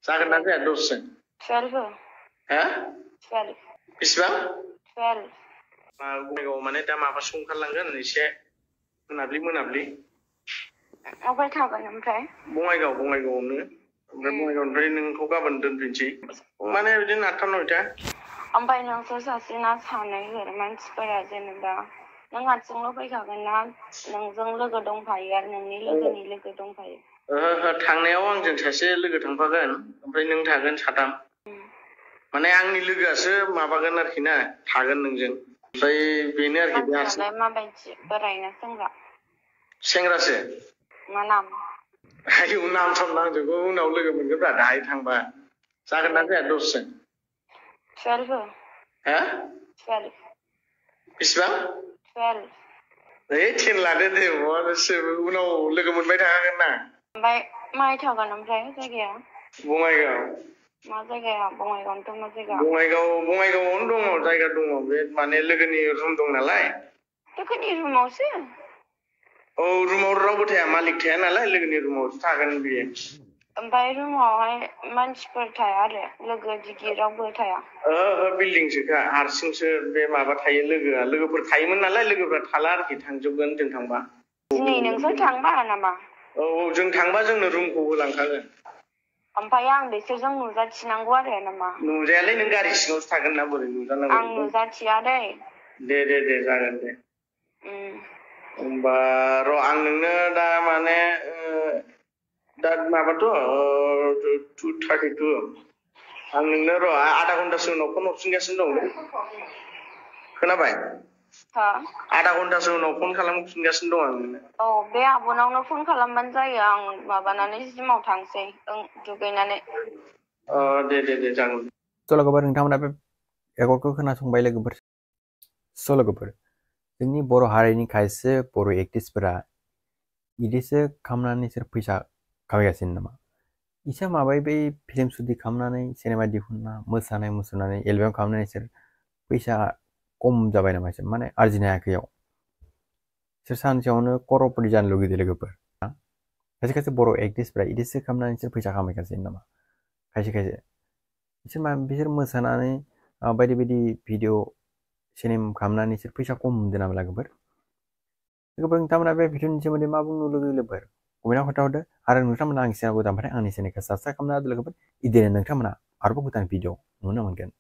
जागोन ना जाया दसजों? 12 हो। हा? 12 बेसेबां? 12 बङाइगाव माने दा माबासो ओंखारलांगोन एसे मोनाब्लि अबाय थागोन ओमफ्राय? बङाइगावआवनो ओमफ्राय बङाइगावनिफ्राय नोंखौ गाबोन दोनफैनोसै माने बिदिनो 8टा 9टा। ओमफ्राय नोंसोर सासे ना सानैफोर मानसिफोरा जेनेबा नों हारसिंल' फैखागोन ना नोंजों लोगो दंफायो आरो नोंनि लोगोनि लोगो दंफायो? थांनायाव आंजों सासे लोगो थांफागोन ओमफ्राय नों थागोन साथाम। माने आंनि लोगोआसो माबागोन आरोखि ना थागोन नोंजों ओमफ्राय बेनो आरोखि बे हारसिं। मानसियालाय माबायदि बोराय ना सेंग्रा? सेंग्रासो। मा नाम? आयौ नाम साम नांजोबगौ उनाव लोगो मोनगोनब्रा दाहाय थांबा। जागोन ना जाया दसजों? 12 हो। हा? 12 बेसेबां? 12 ओइ 10 लादो दे उनाव लोगो मोनबाय थाखागोन ना। ओमफ्राय माहाय थागोन ओमफ्राय जायगाया? बङाइगाव। मा जायगाया? बङाइगावनोथ' मा जायगा? बङाइगावआवनो दङ जायगा दङ बे माने लोगोनि रुम दं नालाय। लोगोनि रुमावसो? औ रुमाव रावबो थाया मालिक थाया नालाय लोगोनि रुमावसो थागोन बियो। ओमफ्राय रुमावहाय मानसिफोर थाया आरो लोगो दिगि रावबो थाया? बिल्डिंसोखा हारसिंसो बे माबा थायो लोगोफोर थायोमोन नालाय लोगोफ्रा थाला आरोखि थांजोबगोन जों थांबा। दिनै नोंसोर थांबा नामा? औ जों थांबा जोंनो रुमखौ होलांखागोन। ओमफ्राय आं बिसोरजों नुजाथिनांगौ आरो नामा? नुजायालै नों गारि सिङावसो थागोन ना बोरै नुजानांगौ? आं नुजाथिया दै। दे जागोन दे। होमबा र' आं नोंनो दा माने दा माबाथ' 2:32 आं नोंनो र' आधा घन्टासो उनाव फन हरफिनगासिनो दं। खोनाबाय? हा? आधा घन्टासो उनाव फन खालामफिनगासिनो दं आं नोंनो। औ बे आब'नावनो फन खालामबानो जायो आं माबानानै जिमाव थांसै दुगैनानै। दे जागोन। लोगोफोर नोंथांमोना बे रेकर्डखौ खोनासंबाय लोगोफोर। लोगोफोर जोंनि बर' हारिनि खायसे बर' एक्ट्रिसफोरा बिदिसो खालामनानै बिसोर फैसा खामायगासिनो नामा? इसोर माबाय बै फिल्म शुटिं खालामनानै सिनेमा दिहुनना मोसानाय मुसुरनानै एलबाम खालामनानै इसोर फैसा खम जाबाय नामा इसोर माने आरजिनो हायाखैयाव इसोर सानसेयावनो कर'रपति जानो लुगैदों लोगोफोर। खायसे बर' एक्ट्रिसफोरा इदिसो खालामनानै इसोर फैसा खामायगासिनो नामा? खायसे बिसोर मोसानानै बायदि बायदि भिडिअ सिनेमा खालामनानै इसोर फैसा खम मोनदों नामा लोगोफोर? नोंथांमोना बे भिडिअनि सोमोन्दै मा बुंनो लुगैयो लोगोफोर? कमेन्टआव खोन्थाहरदो आरो नोंथांमोना आंनि चेनेलखौ दानबाथाय आंनि चेनेलखौ साबसक्राइब खालामना दोन लोगोफोर। इदिनो नोंथांमोना आरोबाव गोदान भिडिअ नुनो मोनगोन।